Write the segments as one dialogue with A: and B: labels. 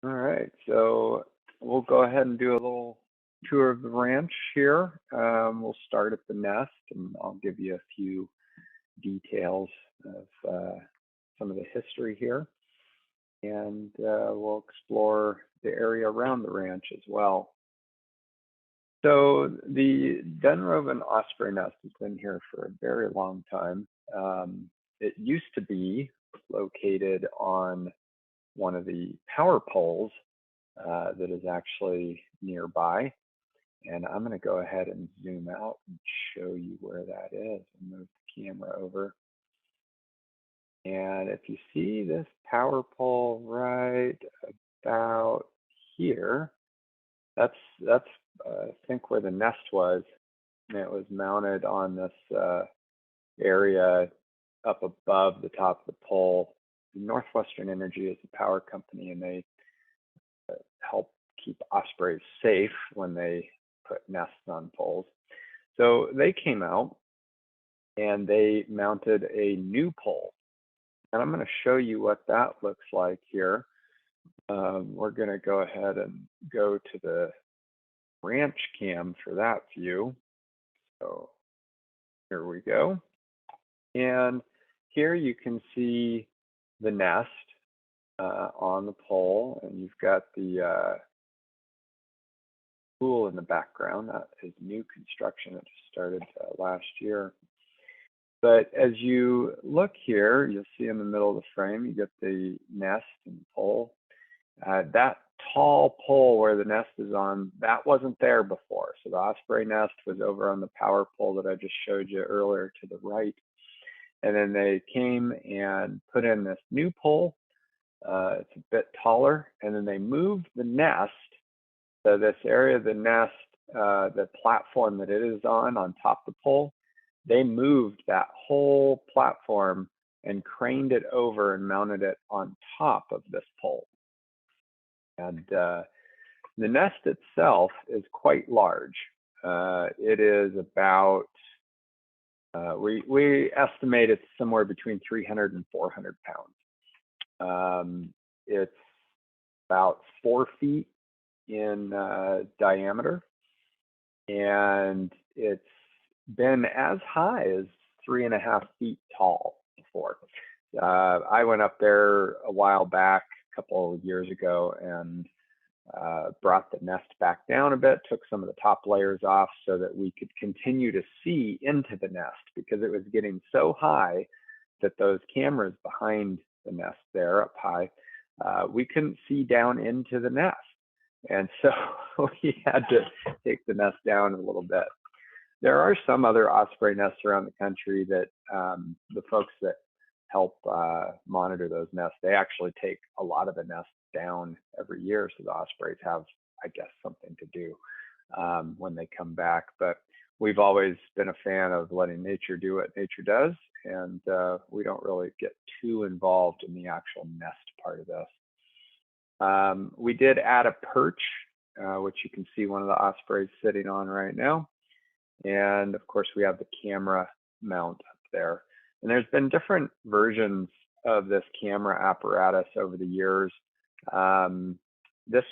A: All right, so we'll go ahead and do a little tour of the ranch here. We'll start at the nest, and I'll give you a few details of some of the history here, and we'll explore the area around the ranch as well. So the Dunrovin osprey nest has been here for a very long time. It used to be located on one of the power poles that is actually nearby. And I'm going to go ahead and zoom out and show you where that is and move the camera over. And if you see this power pole right about here, that's I think where the nest was. And it was mounted on this area up above the top of the pole. Northwestern Energy is a power company, and they help keep ospreys safe when they put nests on poles. So they came out and they mounted a new pole. And I'm going to show you what that looks like here. We're going to go ahead and go to the ranch cam for that view. So here we go. And here you can see the nest on the pole, and you've got the pool in the background. That is new construction that just started last year. But as you look here, you'll see in the middle of the frame, you get the nest and pole. That tall pole where the nest is on, that wasn't there before. So the osprey nest was over on the power pole that I just showed you earlier to the right. And then they came and put in this new pole. It's a bit taller. And then they moved the nest. So this area of the nest, the platform that it is on top of the pole, they moved that whole platform and craned it over and mounted it on top of this pole. And the nest itself is quite large. It is about, we estimate it's somewhere between 300 and 400 pounds. It's about 4 feet in diameter, and it's been as high as 3.5 feet tall before. I went up there a while back, a couple of years ago, and brought the nest back down a bit, took some of the top layers off so that we could continue to see into the nest, because it was getting so high that those cameras behind the nest there up high, we couldn't see down into the nest. And so we had to take the nest down a little bit. There are some other osprey nests around the country that the folks that help monitor those nests, they actually take a lot of the nests down every year, so the ospreys have, I guess, something to do when they come back. But we've always been a fan of letting nature do what nature does, and we don't really get too involved in the actual nest part of this. We did add a perch, which you can see one of the ospreys sitting on right now. And of course, we have the camera mount up there. And there's been different versions of this camera apparatus over the years. This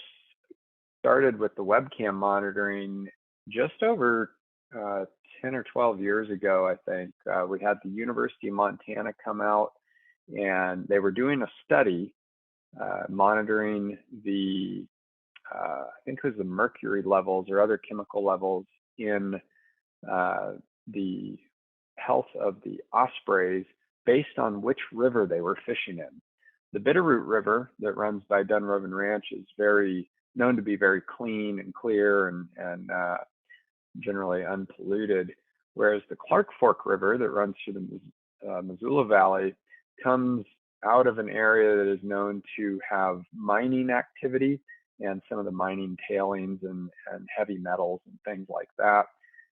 A: started with the webcam monitoring just over 10 or 12 years ago, I think. We had the University of Montana come out, and they were doing a study monitoring the, I think it was the mercury levels or other chemical levels in the health of the ospreys based on which river they were fishing in. The Bitterroot River that runs by Dunrovin Ranch is known to be very clean and clear and generally unpolluted, whereas the Clark Fork River that runs through the Missoula Valley comes out of an area that is known to have mining activity, and some of the mining tailings and heavy metals and things like that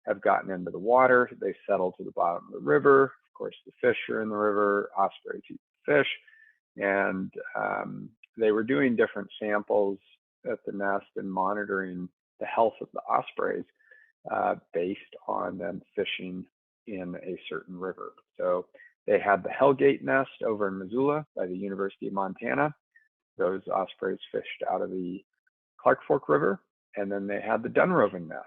A: have gotten into the water. They settle to the bottom of the river. Of course, the fish are in the river, ospreys eat the fish. And they were doing different samples at the nest and monitoring the health of the ospreys based on them fishing in a certain river. So they had the Hellgate nest over in Missoula by the University of Montana. those ospreys fished out of the Clark Fork River, and then they had the Dunrovin nest,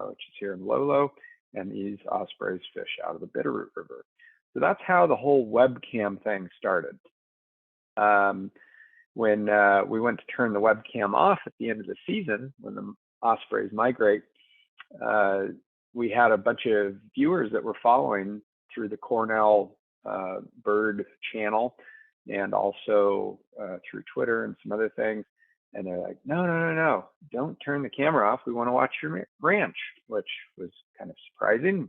A: which is here in Lolo, and these ospreys fish out of the Bitterroot River. So that's how the whole webcam thing started. When we went to turn the webcam off at the end of the season, when the ospreys migrate, we had a bunch of viewers that were following through the Cornell bird channel and also through Twitter and some other things. And they're like, no, don't turn the camera off. We want to watch your ranch, which was kind of surprising.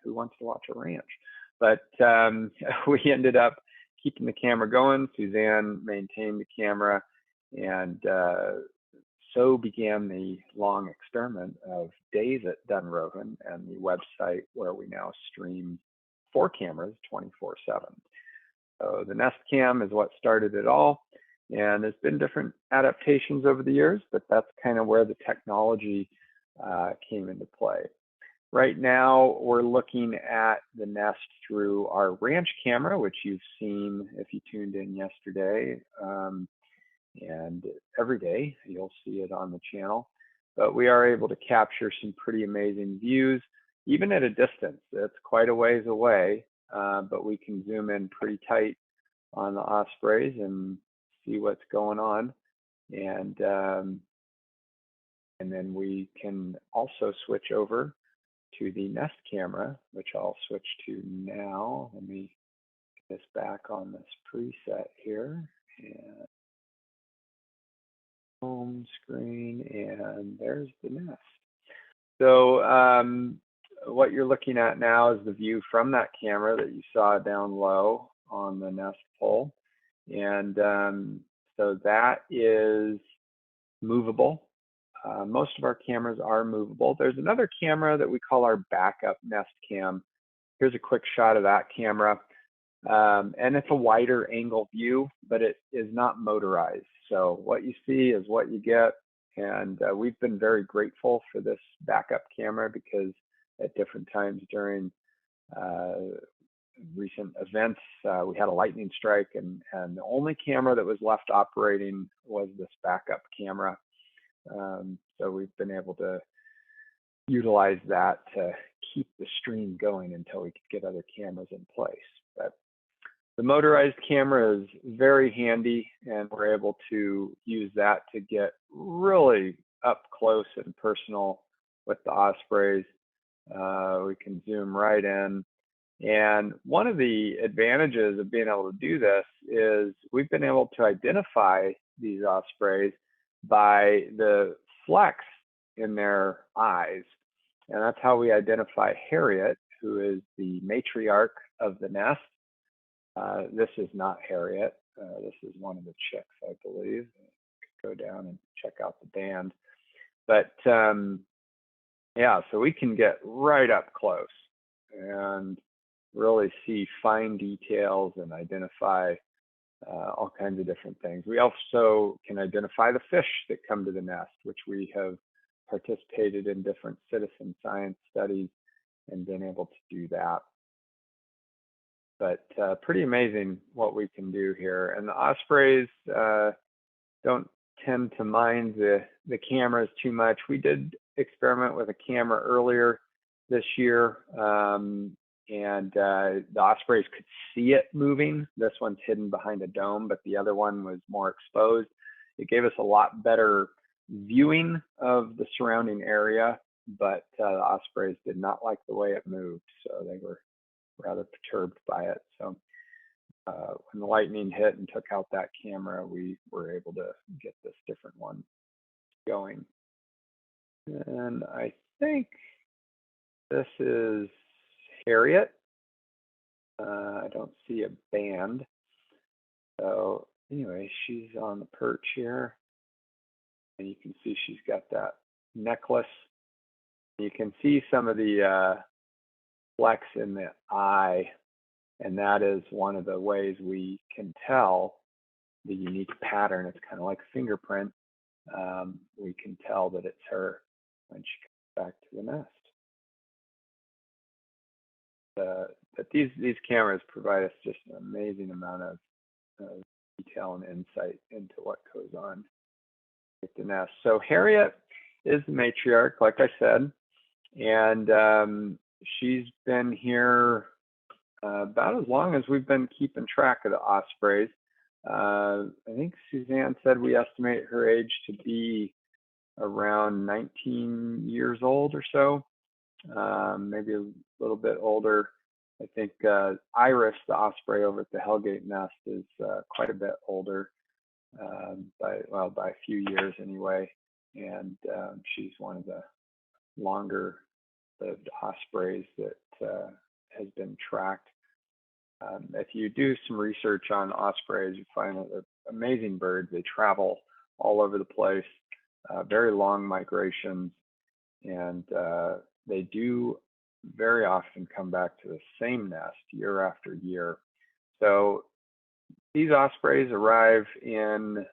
A: Who wants to watch a ranch? But we ended up keeping the camera going. Suzanne maintained the camera, and so began the long experiment of days at Dunrovin and the website where we now stream 4 cameras 24/7. So the nestcam is what started it all, and there's been different adaptations over the years, but that's kind of where the technology came into play. Right now, we're looking at the nest through our ranch camera, which you've seen if you tuned in yesterday. And every day, you'll see it on the channel. But we are able to capture some pretty amazing views, even at a distance. It's quite a ways away, but we can zoom in pretty tight on the ospreys and see what's going on. And then we can also switch over to the nest camera, which I'll switch to now. Let me get this back on this preset here, and home screen, and there's the nest. So what you're looking at now is the view from that camera that you saw down low on the nest pole. And so that is movable. Most of our cameras are movable. There's another camera that we call our backup nest cam. Here's a quick shot of that camera. And it's a wider angle view, but it is not motorized. So what you see is what you get. And we've been very grateful for this backup camera because at different times during recent events, we had a lightning strike, and the only camera that was left operating was this backup camera. So we've been able to utilize that to keep the stream going until we could get other cameras in place. But the motorized camera is very handy, and we're able to use that to get really up close and personal with the ospreys. We can zoom right in. And one of the advantages of being able to do this is we've been able to identify these ospreys by the flecks in their eyes. And that's how we identify Harriet, who is the matriarch of the nest. This is not Harriet. This is one of the chicks, I believe. Go down and check out the band. But yeah, so we can get right up close and really see fine details and identify all kinds of different things. We also can identify the fish that come to the nest, which we have participated in different citizen science studies and been able to do that. But pretty amazing what we can do here. And the ospreys don't tend to mind the cameras too much. We did experiment with a camera earlier this year, and the ospreys could see it moving. This one's hidden behind a dome, but the other one was more exposed. It gave us a lot better viewing of the surrounding area, but the ospreys did not like the way it moved, so they were rather perturbed by it. So when the lightning hit and took out that camera, we were able to get this different one going. And I think this is Harriet. I don't see a band. So anyway, she's on the perch here. And you can see she's got that necklace. You can see some of the flecks in the eye, and that is one of the ways we can tell the unique pattern. It's kind of like a fingerprint. We can tell that it's her when she comes back to the nest. But these cameras provide us just an amazing amount of detail and insight into what goes on with the nest. So Harriet is the matriarch, like I said, and she's been here about as long as we've been keeping track of the ospreys. I think Suzanne said we estimate her age to be around 19 years old or so, maybe a little bit older. I think Iris, the osprey over at the Hellgate nest, is quite a bit older, by a few years anyway, and she's one of the longer-lived ospreys that has been tracked. If you do some research on ospreys, you find that they're amazing birds. They travel all over the place, very long migrations, and they do very often come back to the same nest year after year. So these ospreys arrive in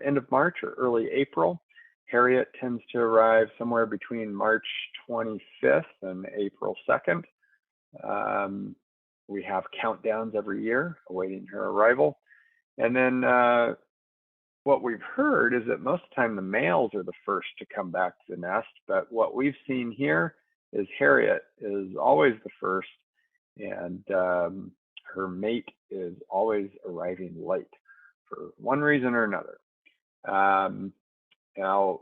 A: end of March or early April. Harriet tends to arrive somewhere between March 25th and April 2nd. We have countdowns every year awaiting her arrival. And then what we've heard is that most of the time the males are the first to come back to the nest, but what we've seen here is Harriet is always the first, and her mate is always arriving late for one reason or another. Now,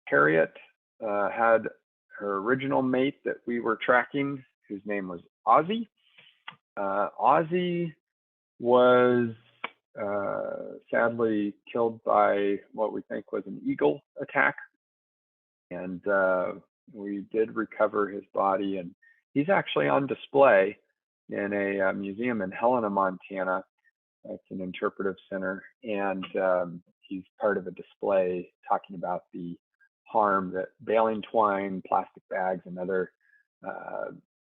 A: Harriet had her original mate that we were tracking, whose name was Ozzy. Ozzy was sadly killed by what we think was an eagle attack, and we did recover his body, and he's actually on display in a museum in Helena, Montana. It's an interpretive center, and he's part of a display talking about the harm that baling twine, plastic bags, and other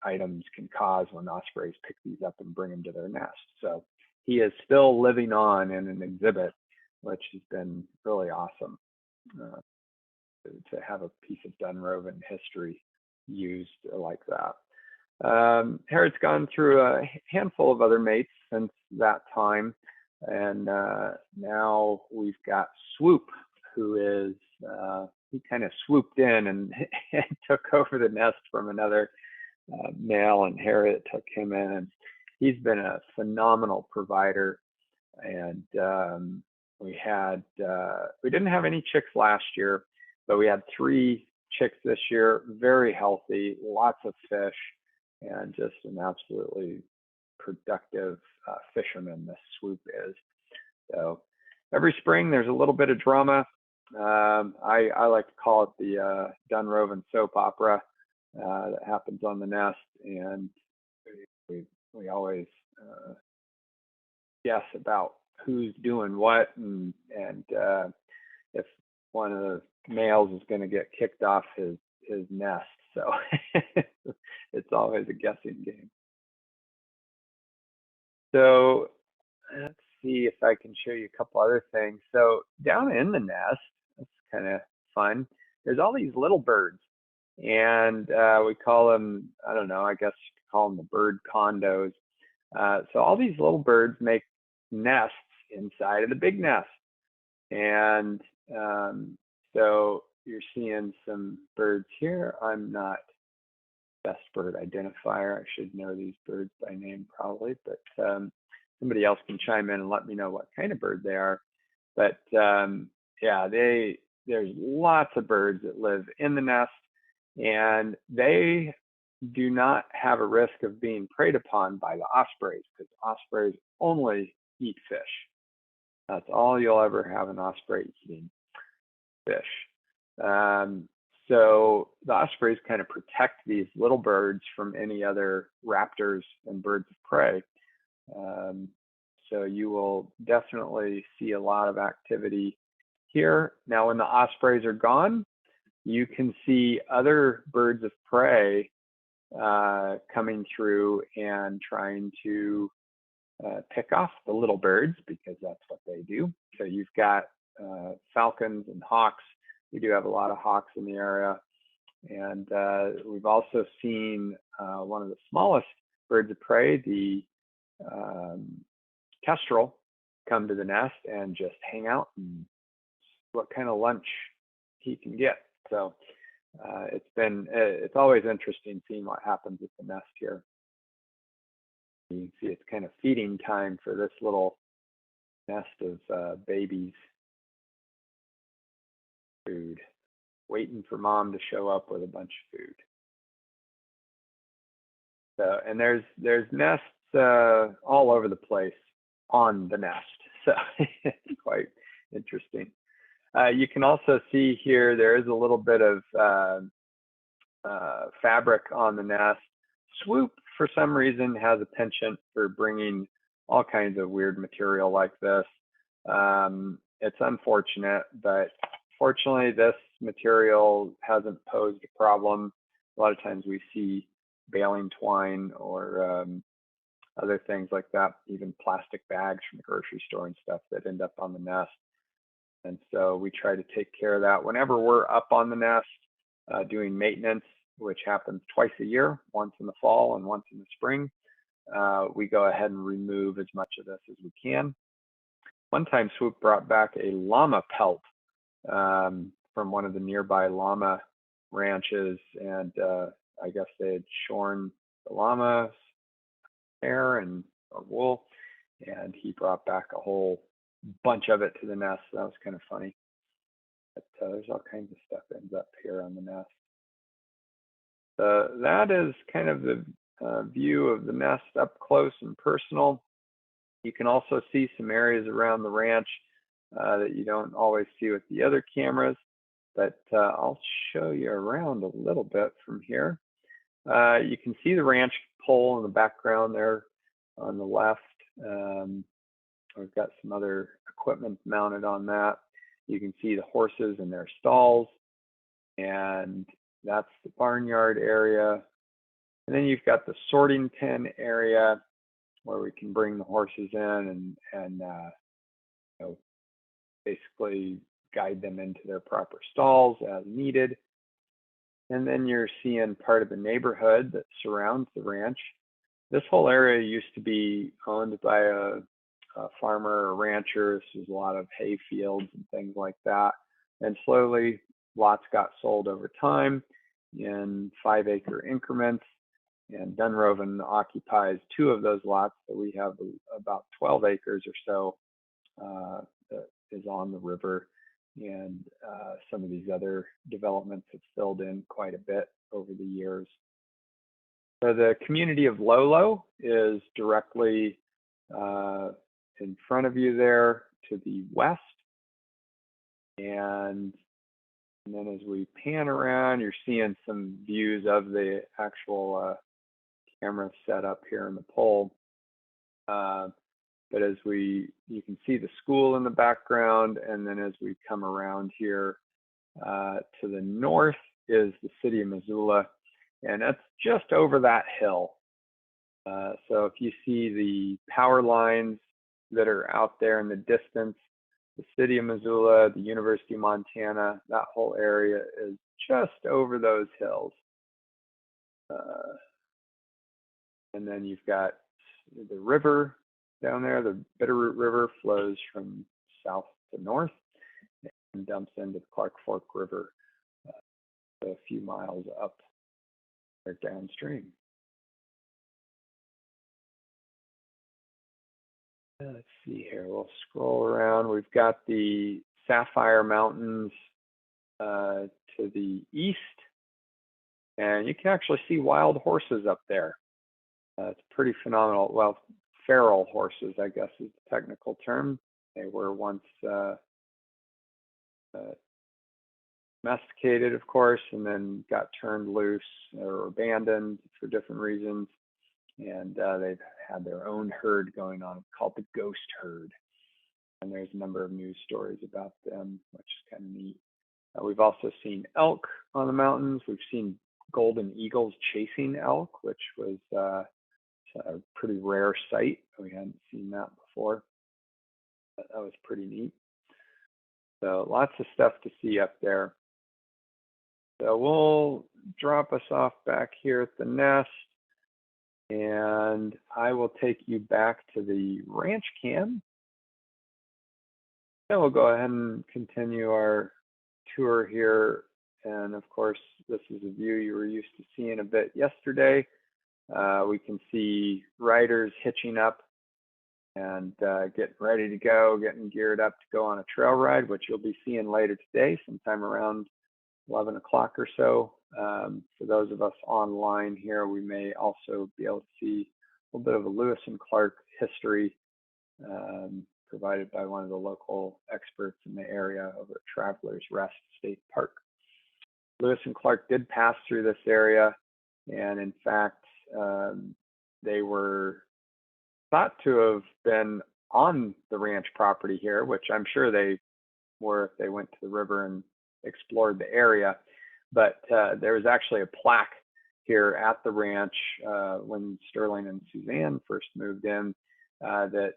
A: items can cause when ospreys pick these up and bring them to their nest. So he is still living on in an exhibit, which has been really awesome to have a piece of Dunrovin history used like that. Harriet's gone through a handful of other mates since that time, and now we've got Swoop, who is, he kind of swooped in and took over the nest from another male, and Harriet took him in, and he's been a phenomenal provider. And we didn't have any chicks last year, but we had 3 chicks this year, very healthy, lots of fish, and just an absolutely productive fisherman this Swoop is. So every spring there's a little bit of drama. I like to call it the Dunrovin soap opera that happens on the nest, and we always guess about who's doing what, and if one of the males is going to get kicked off his nest. So it's always a guessing game. So let's see if I can show you a couple other things. So down in the nest, it's kind of fun. There's all these little birds, and we call them, I don't know, I guess you could call them the bird condos. So all these little birds make nests inside of the big nest. And so you're seeing some birds here. I'm not best bird identifier. I should know these birds by name probably, but somebody else can chime in and let me know what kind of bird they are. But yeah, there's lots of birds that live in the nest, and they do not have a risk of being preyed upon by the ospreys, because ospreys only eat fish. That's all you'll ever have an osprey eating, fish. So the ospreys kind of protect these little birds from any other raptors and birds of prey. So you will definitely see a lot of activity here. Now, when the ospreys are gone, you can see other birds of prey coming through and trying to pick off the little birds, because that's what they do. So you've got falcons and hawks. We do have a lot of hawks in the area. And we've also seen one of the smallest birds of prey, the kestrel, come to the nest and just hang out and what kind of lunch he can get. So it's always interesting seeing what happens at the nest here. You can see it's kind of feeding time for this little nest of babies. Food, waiting for mom to show up with a bunch of food. So, and there's nests all over the place on the nest. So it's quite interesting. You can also see here there is a little bit of fabric on the nest. Swoop, for some reason, has a penchant for bringing all kinds of weird material like this. It's unfortunate, but fortunately, this material hasn't posed a problem. A lot of times we see baling twine or other things like that, even plastic bags from the grocery store and stuff that end up on the nest. And so we try to take care of that. Whenever we're up on the nest doing maintenance, which happens twice a year, once in the fall and once in the spring, we go ahead and remove as much of this as we can. One time Swoop brought back a llama pelt from one of the nearby llama ranches, and I guess they had shorn the llama's hair and wool, and he brought back a whole bunch of it to the nest. So that was kind of funny. But there's all kinds of stuff that ends up here on the nest. That is kind of the view of the nest up close and personal. You can also see some areas around the ranch that you don't always see with the other cameras, but I'll show you around a little bit from here. You can see the ranch pole in the background there on the left. We've got some other equipment mounted on that. You can see the horses in their stalls, and that's the barnyard area. And then you've got the sorting pen area where we can bring the horses in and you know, basically guide them into their proper stalls as needed. And then you're seeing part of the neighborhood that surrounds the ranch. This whole area used to be owned by a farmer or rancher. This was a lot of hay fields and things like that. And slowly lots got sold over time in 5-acre increments. And Dunrovin occupies 2 of those lots. So we have about 12 acres or so that is on the river. And some of these other developments have filled in quite a bit over the years. So the community of Lolo is directly in front of you there to the west. And then as we pan around, you're seeing some views of the actual camera set up here in the pole. But as you can see the school in the background, and then as we come around here to the north is the city of Missoula, and that's just over that hill. So if you see the power lines that are out there in the distance, the city of Missoula, the University of Montana, that whole area is just over those hills. And then you've got the river down there. The Bitterroot River flows from south to north and dumps into the Clark Fork River a few miles up or downstream. Let's see here. We'll scroll around. We've got the Sapphire Mountains to the east, and you can actually see wild horses up there. It's pretty phenomenal. Well, feral horses, I guess, is the technical term. They were once domesticated, of course, and then got turned loose or abandoned for different reasons. And they've had their own herd going on called the ghost herd. And there's a number of news stories about them, which is kind of neat. We've also seen elk on the mountains. We've seen golden eagles chasing elk, which was a pretty rare sight. We hadn't seen that before. But that was pretty neat. So lots of stuff to see up there. So we'll drop us off back here at the nest, and I will take you back to the ranch cam Yeah, we'll go ahead and continue our tour here. And of course, this is a view you were used to seeing a bit yesterday. We can see riders hitching up and getting ready to go, getting geared up to go on a trail ride, which you'll be seeing later today, sometime around 11 o'clock or so. For those of us online here, we may also be able to see a little bit of a Lewis and Clark history provided by one of the local experts in the area over at Travelers Rest State Park. Lewis and Clark did pass through this area, and in fact, they were thought to have been on the ranch property here, which I'm sure they were if they went to the river and explored the area. But there was actually a plaque here at the ranch when Sterling and Suzanne first moved in that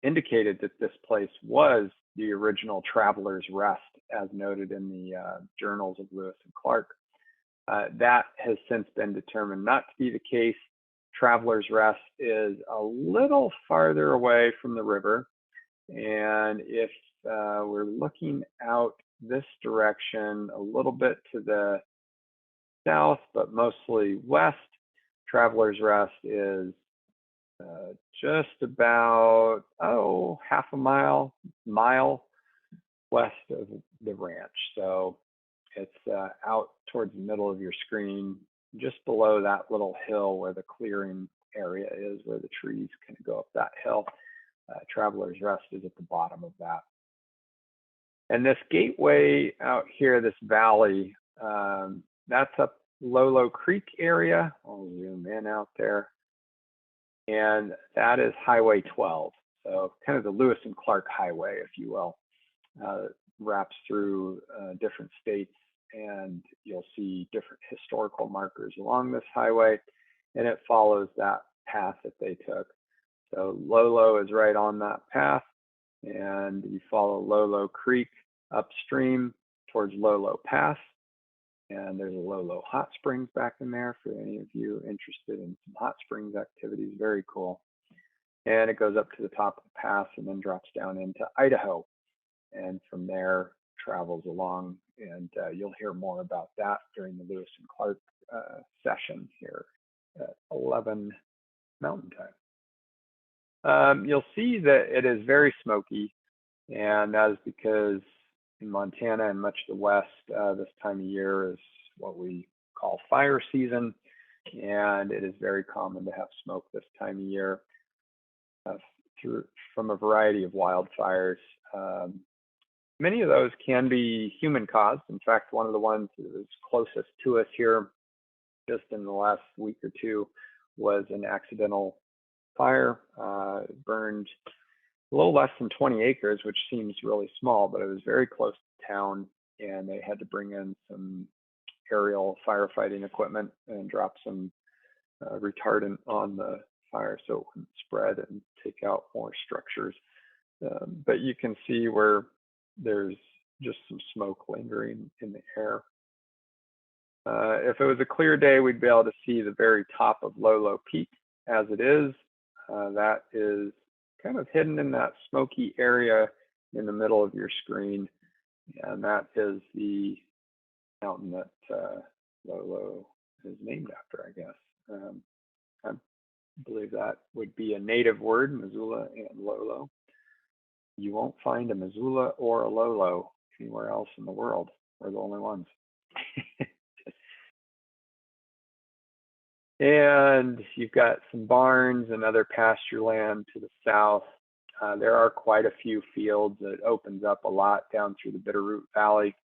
A: indicated that this place was the original Travelers Rest, as noted in the journals of Lewis and Clark. That has since been determined not to be the case. Travelers Rest is a little farther away from the river, and if we're looking out this direction a little bit to the south, but mostly west, Travelers Rest is just about, half a mile west of the ranch. So it's out towards the middle of your screen, just below that little hill where the clearing area is, where the trees kind of go up that hill. Travelers Rest is at the bottom of that. And this gateway out here, this valley, that's up Lolo Creek area. I'll zoom in out there. And that is Highway 12. So kind of the Lewis and Clark Highway, if you will. Wraps through different states, and you'll see different historical markers along this highway, and it follows that path that they took. So Lolo is right on that path, and you follow Lolo Creek upstream towards Lolo Pass, and there's a Lolo Hot Springs back in there for any of you interested in some hot springs activities. Very cool. And it goes up to the top of the pass and then drops down into Idaho, and from there travels along, and you'll hear more about that during the Lewis and Clark session here at 11 Mountain Time. You'll see that it is very smoky, and that is because in Montana and much of the West, this time of year is what we call fire season, and it is very common to have smoke this time of year from a variety of wildfires. Many of those can be human caused. In fact, one of the ones that was closest to us here just in the last week or two was an accidental fire. It burned a little less than 20 acres, which seems really small, but it was very close to town, and they had to bring in some aerial firefighting equipment and drop some retardant on the fire so it wouldn't spread and take out more structures. But you can see where there's just some smoke lingering in the air. If it was a clear day, we'd be able to see the very top of Lolo Peak. As it is, that is kind of hidden in that smoky area in the middle of your screen, and that is the mountain that Lolo is named after, I guess. I believe that would be a native word, Missoula and Lolo. You won't find a Missoula or a Lolo anywhere else in the world. We're the only ones. And you've got some barns and other pasture land to the south. There are quite a few fields. It opens up a lot down through the Bitterroot Valley.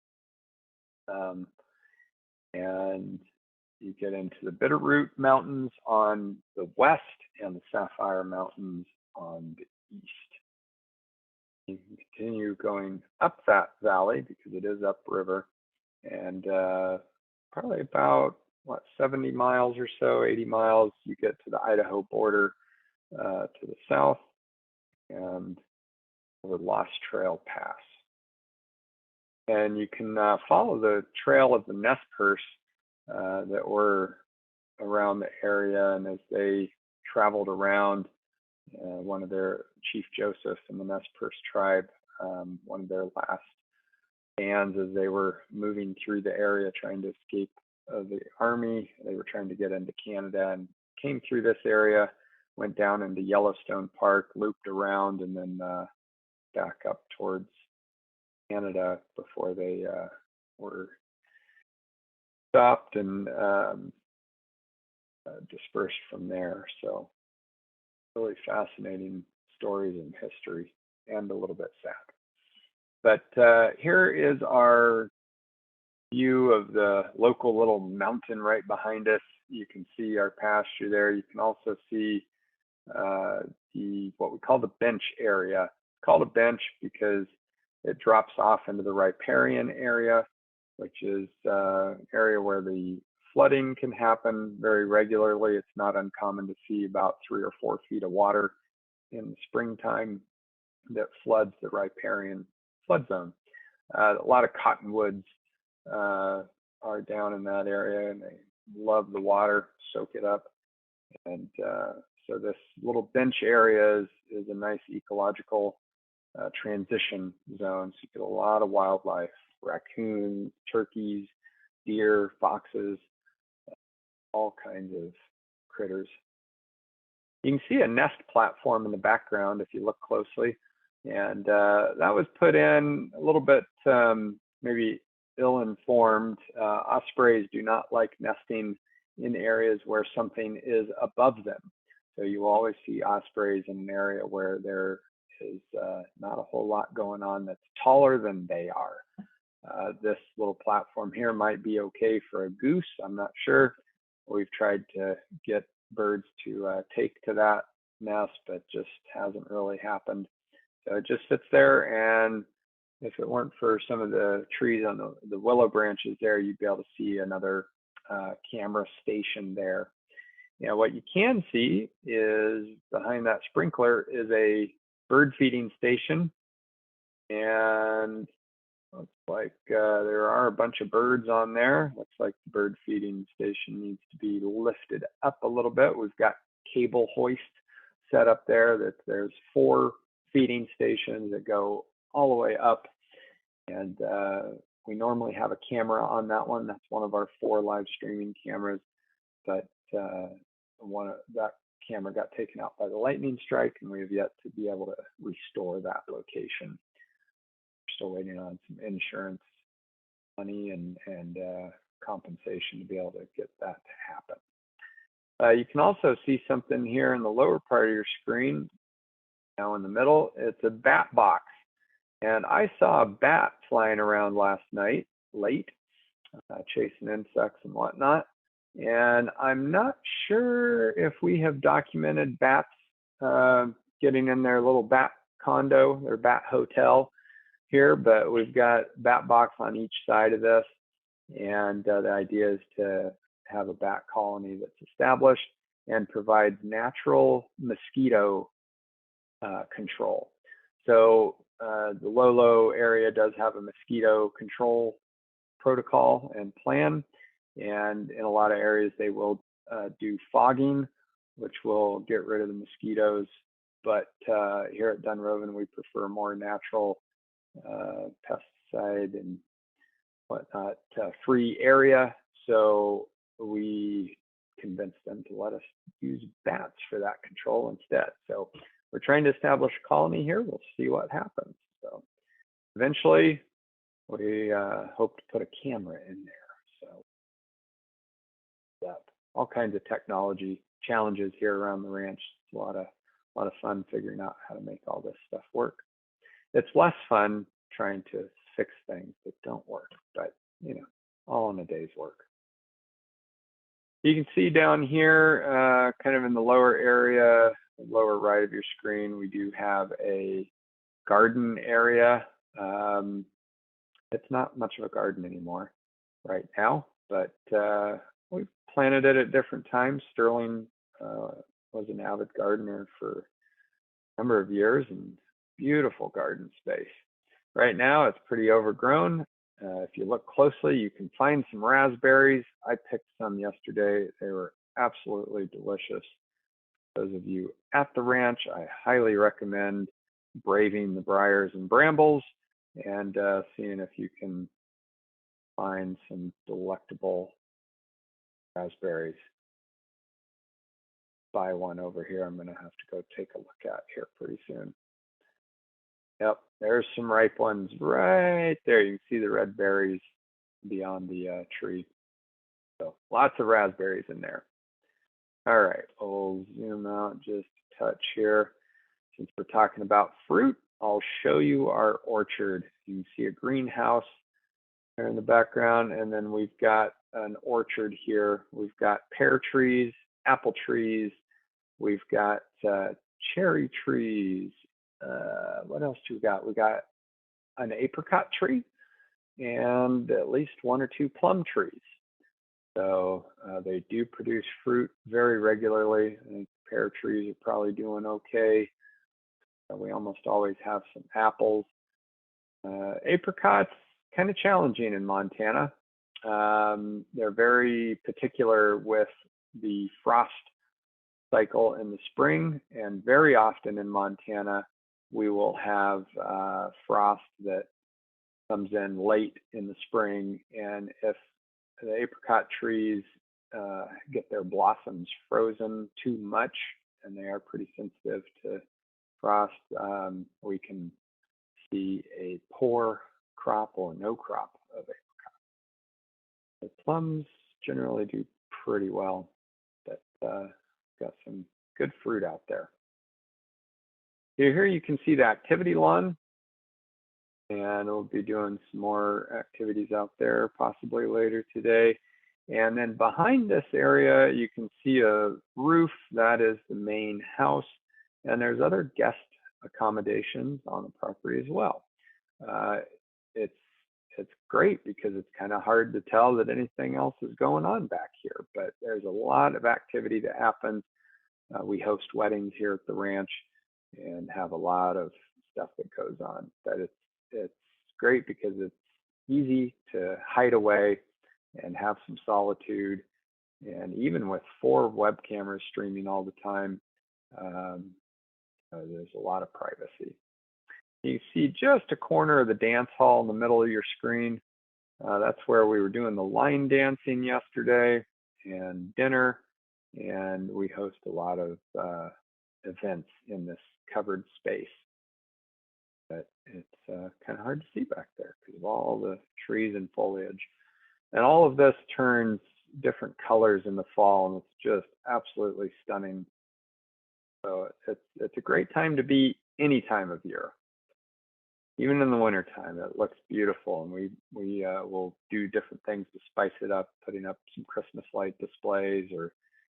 A: And you get into the Bitterroot Mountains on the west and the Sapphire Mountains on the east. You can continue going up that valley because it is upriver, and probably about 70 miles or so, 80 miles, you get to the Idaho border to the south and over Lost Trail Pass. And you can follow the trail of the Nest Purse that were around the area, and as they traveled around, one of their Chief Joseph and the Nest Purse tribe one of their last bands as they were moving through the area trying to escape the army. They were trying to get into Canada and came through this area, went down into Yellowstone Park, looped around, and then back up towards Canada before they were stopped and dispersed from there. So really fascinating stories and history, and a little bit sad. But here is our view of the local little mountain right behind us. You can see our pasture there. You can also see what we call the bench area. It's called a bench because it drops off into the riparian area, which is an area where the flooding can happen very regularly. It's not uncommon to see about 3 or 4 feet of water in the springtime that floods the riparian flood zone. A lot of cottonwoods are down in that area, and they love the water, soak it up. And so this little bench area is a nice ecological transition zone. So you get a lot of wildlife, raccoons, turkeys, deer, foxes, all kinds of critters. You can see a nest platform in the background if you look closely. And that was put in a little bit maybe ill-informed. Ospreys do not like nesting in areas where something is above them. So you always see ospreys in an area where there is not a whole lot going on that's taller than they are. This little platform here might be okay for a goose. I'm not sure. We've tried to get birds to take to that nest, but just hasn't really happened. So it just sits there, and if it weren't for some of the trees on the willow branches there, you'd be able to see another camera station there. Now, what you can see is behind that sprinkler is a bird feeding station, and looks like there are a bunch of birds on there. Looks like the bird feeding station needs to be lifted up a little bit. We've got cable hoist set up there that there's 4 feeding stations that go all the way up, and we normally have a camera on that one. That's one of our 4 live streaming cameras, but that camera got taken out by the lightning strike, and we have yet to be able to restore that location. We're still waiting on some insurance money and compensation to be able to get that to happen. You can also see something here in the lower part of your screen. Now in the middle, it's a bat box. And I saw a bat flying around last night, late, chasing insects and whatnot. And I'm not sure if we have documented bats getting in their little bat condo, their bat hotel here, but we've got bat box on each side of this. And the idea is to have a bat colony that's established and provides natural mosquito control. So the Lolo area does have a mosquito control protocol and plan, and in a lot of areas they will do fogging, which will get rid of the mosquitoes. But here at Dunrovin, we prefer more natural pesticide and whatnot free area. So we convinced them to let us use bats for that control instead. So we're trying to establish a colony here. We'll see what happens. So eventually, we hope to put a camera in there. So yeah, all kinds of technology challenges here around the ranch. It's a lot of fun figuring out how to make all this stuff work. It's less fun trying to fix things that don't work, but all in a day's work. You can see down here, kind of in the lower area, lower right of your screen, we do have a garden area. It's not much of a garden anymore right now, but we've planted it at different times. Sterling was an avid gardener for a number of years, and beautiful garden space. Right now it's pretty overgrown. If you look closely, you can find some raspberries. I picked some yesterday. They were absolutely delicious. Those of you at the ranch, I highly recommend braving the briars and brambles and seeing if you can find some delectable raspberries. Buy one over here. I'm going to have to go take a look at here pretty soon. Yep, there's some ripe ones right there. You can see the red berries beyond the tree. So lots of raspberries in there. All right, we'll zoom out just a touch here. Since we're talking about fruit, I'll show you our orchard. You can see a greenhouse there in the background, and then we've got an orchard here. We've got pear trees, apple trees, we've got cherry trees. What else do we got? We got an apricot tree and at least 1 or 2 plum trees. So they do produce fruit very regularly. I think pear trees are probably doing okay. We almost always have some apples. Apricots, kind of challenging in Montana. They're very particular with the frost cycle in the spring, and very often in Montana, we will have frost that comes in late in the spring, and if the apricot trees get their blossoms frozen too much, and they are pretty sensitive to frost, we can see a poor crop or no crop of apricot. The plums generally do pretty well, but got some good fruit out there. Here you can see the activity lawn, and we'll be doing some more activities out there possibly later today. And then behind this area, you can see a roof. That is the main house, and there's other guest accommodations on the property as well. It's great because it's kind of hard to tell that anything else is going on back here, but there's a lot of activity that happens. We host weddings here at the ranch and have a lot of stuff that goes on. But it's great because it's easy to hide away and have some solitude. And even with 4 web cameras streaming all the time, there's a lot of privacy. You see just a corner of the dance hall in the middle of your screen. That's where we were doing the line dancing yesterday and dinner. And we host a lot of events in this covered space. But it's kind of hard to see back there because of all the trees and foliage. And all of this turns different colors in the fall, and it's just absolutely stunning. So it's a great time to be any time of year. Even in the wintertime, it looks beautiful, and we will do different things to spice it up, putting up some Christmas light displays, or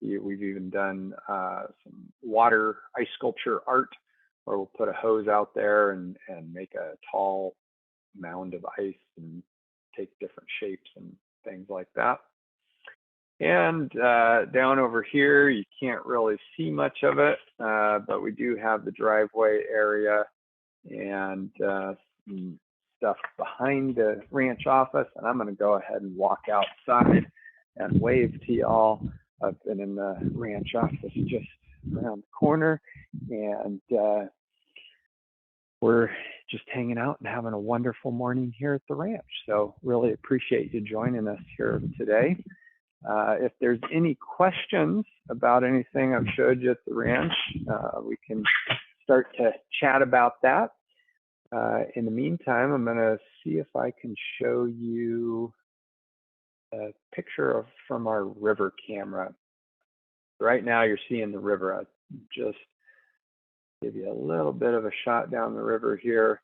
A: we've even done some water ice sculpture art, where we'll put a hose out there and make a tall mound of ice and take different shapes and things like that. And down over here, you can't really see much of it, but we do have the driveway area and some stuff behind the ranch office. And I'm going to go ahead and walk outside and wave to y'all. I've been in the ranch office just around the corner, and we're just hanging out and having a wonderful morning here at the ranch. So really appreciate you joining us here today. If there's any questions about anything I've showed you at the ranch, we can start to chat about that. In the meantime, I'm going to see if I can show you a picture from our river camera. Right now you're seeing the river. I'll just give you a little bit of a shot down the river here.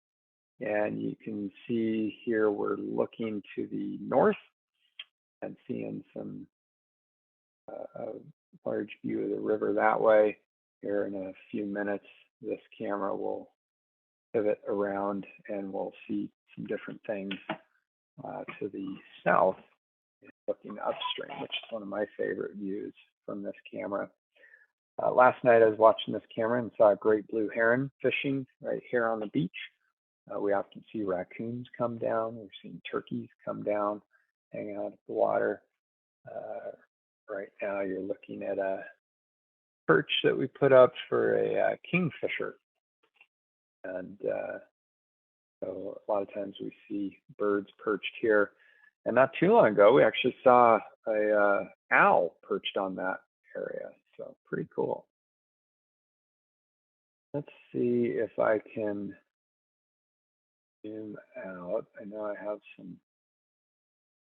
A: And you can see here we're looking to the north and seeing some a large view of the river that way. Here in a few minutes, this camera will pivot around and we'll see some different things to the south, looking upstream, which is one of my favorite views from this camera. Last night I was watching this camera and saw a great blue heron fishing right here on the beach. We often see raccoons come down. We've seen turkeys come down, hang out at the water. Right now you're looking at a perch that we put up for a kingfisher. And so a lot of times we see birds perched here. And not too long ago, we actually saw a owl perched on that area. So pretty cool. Let's see if I can zoom out. I know I have some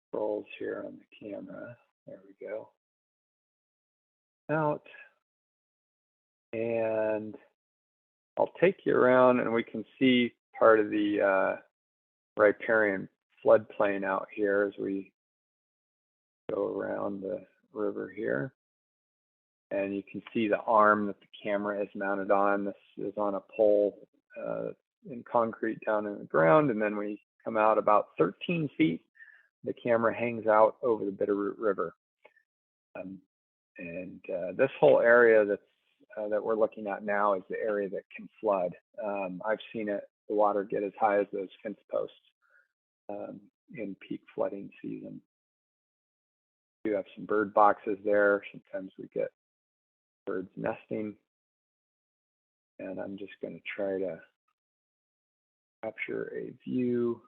A: scrolls here on the camera. There we go. Out. And I'll take you around and we can see part of the riparian floodplain out here as we go around the river here. And you can see the arm that the camera is mounted on. This is on a pole in concrete down in the ground. And then we come out about 13 feet. The camera hangs out over the Bitterroot River. This whole area that we're looking at now is the area that can flood. I've seen the water get as high as those fence posts in peak flooding season. We do have some bird boxes there. Sometimes we get birds nesting. And I'm just going to try to capture a view.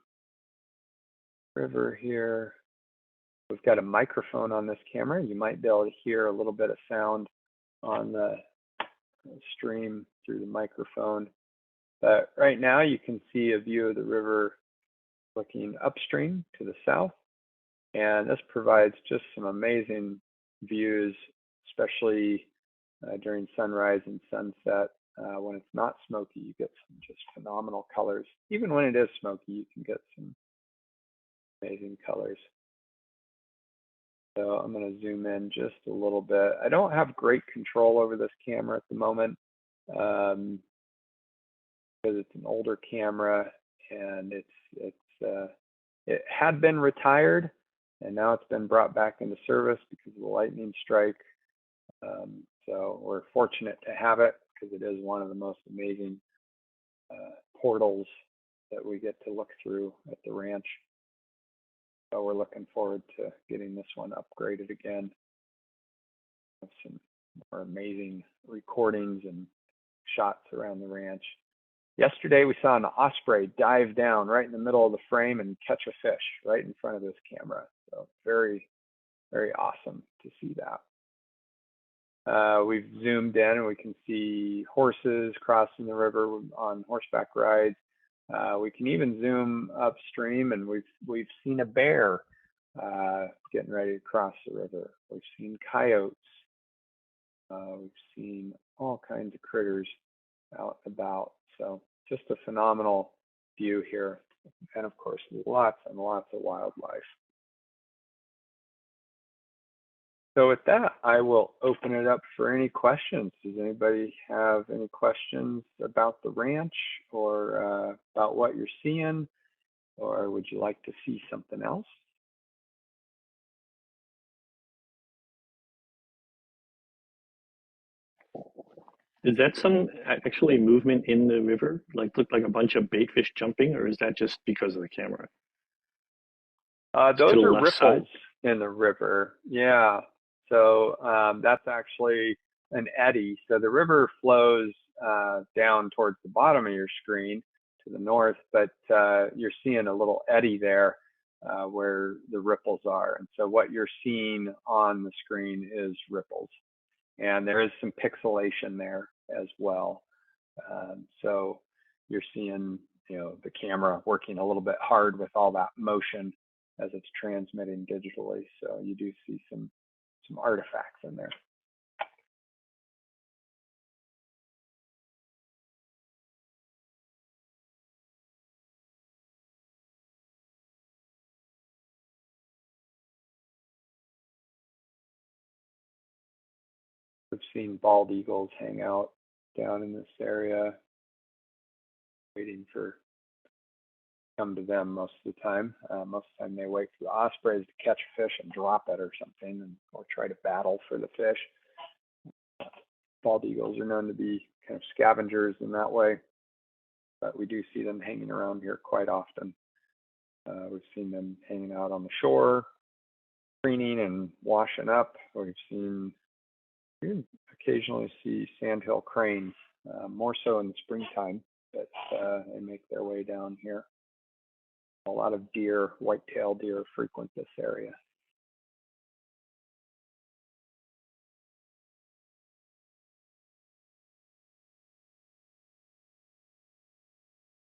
A: River here. We've got a microphone on this camera. You might be able to hear a little bit of sound on the stream through the microphone. But right now you can see a view of the river looking upstream to the south. And this provides just some amazing views, especially during sunrise and sunset. When it's not smoky, you get some just phenomenal colors. Even when it is smoky, you can get some amazing colors. So I'm going to zoom in just a little bit. I don't have great control over this camera at the moment because it's an older camera and it had been retired and now it's been brought back into service because of the lightning strike. So we're fortunate to have it because it is one of the most amazing portals that we get to look through at the ranch. So we're looking forward to getting this one upgraded again. Some more amazing recordings and shots around the ranch. Yesterday we saw an osprey dive down right in the middle of the frame and catch a fish right in front of this camera. So very, very awesome to see that. We've zoomed in and we can see horses crossing the river on horseback rides. We can even zoom upstream and we've seen a bear getting ready to cross the river. We've seen coyotes. We've seen all kinds of critters out and about. So just a phenomenal view here. And of course, lots and lots of wildlife. So with that, I will open it up for any questions. Does anybody have any questions about the ranch or about what you're seeing? Or would you like to see something else?
B: Is that some actually movement in the river? Like looked like a bunch of baitfish jumping, or is that just because of the camera?
A: Those
B: To the
A: are
B: left
A: ripples
B: side?
A: in the river. Yeah. So that's actually an eddy. So the river flows down towards the bottom of your screen to the north, but you're seeing a little eddy there where the ripples are. And so what you're seeing on the screen is ripples. And there is some pixelation there as well. So you're seeing, the camera working a little bit hard with all that motion as it's transmitting digitally. So you do see some artifacts in there. I've seen bald eagles hang out down in this area, waiting for come to them most of the time. Most of the time they wait for the ospreys to catch a fish and drop it or something, or try to battle for the fish. Bald eagles are known to be kind of scavengers in that way, but we do see them hanging around here quite often. We've seen them hanging out on the shore, preening and washing up. We occasionally see sandhill cranes, more so in the springtime. but they make their way down here. A lot of deer, white-tailed deer frequent this area.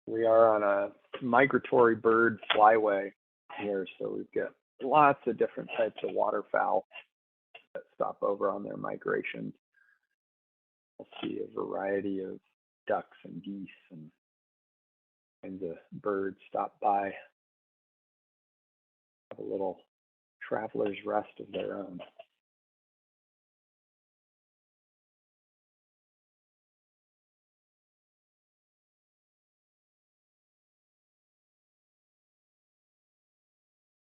A: We are on a migratory bird flyway here, so we've got lots of different types of waterfowl that stop over on their migrations. We'll see a variety of ducks and geese and kinds of birds stop by, have a little traveler's rest of their own.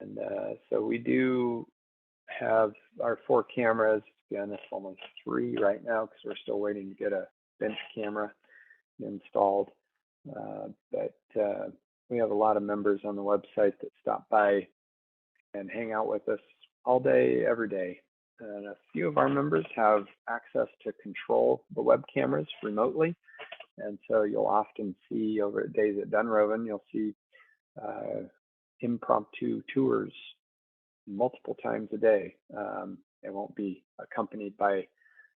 A: And so we do have our 4 cameras. Again, it's only 3 right now because we're still waiting to get a bench camera installed. But we have a lot of members on the website that stop by and hang out with us all day, every day. And a few of our members have access to control the web cameras remotely. And so you'll often see over at Days at Dunrovin, you'll see impromptu tours multiple times a day. It won't be accompanied by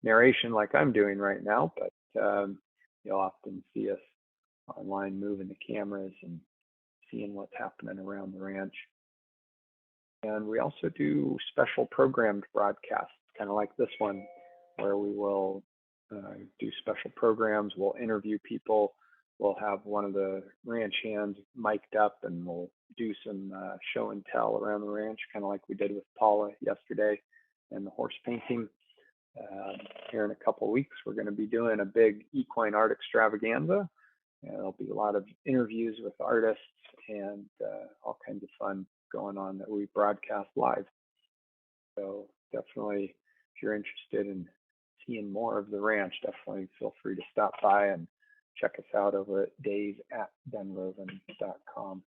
A: narration like I'm doing right now, but you'll often see us online moving the cameras and seeing what's happening around the ranch. And we also do special programmed broadcasts, kind of like this one, where we will do special programs. We'll interview people. We'll have one of the ranch hands mic'd up, and we'll do some show and tell around the ranch, kind of like we did with Paula yesterday and the horse painting. Here in a couple of weeks, we're going to be doing a big equine art extravaganza. And there'll be a lot of interviews with artists and all kinds of fun going on that we broadcast live. So definitely, if you're interested in seeing more of the ranch, definitely feel free to stop by and check us out over at days@dunrovin.com.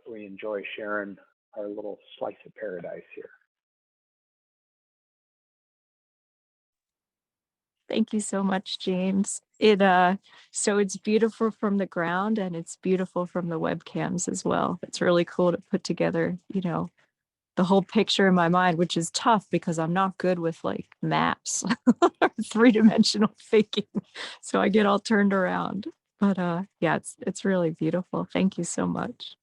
A: We enjoy sharing our little slice of paradise here.
C: Thank you so much, James. So it's beautiful from the ground and it's beautiful from the webcams as well. It's really cool to put together, the whole picture in my mind, which is tough because I'm not good with like maps or 3-dimensional thinking. So I get all turned around. But yeah, it's really beautiful. Thank you so much.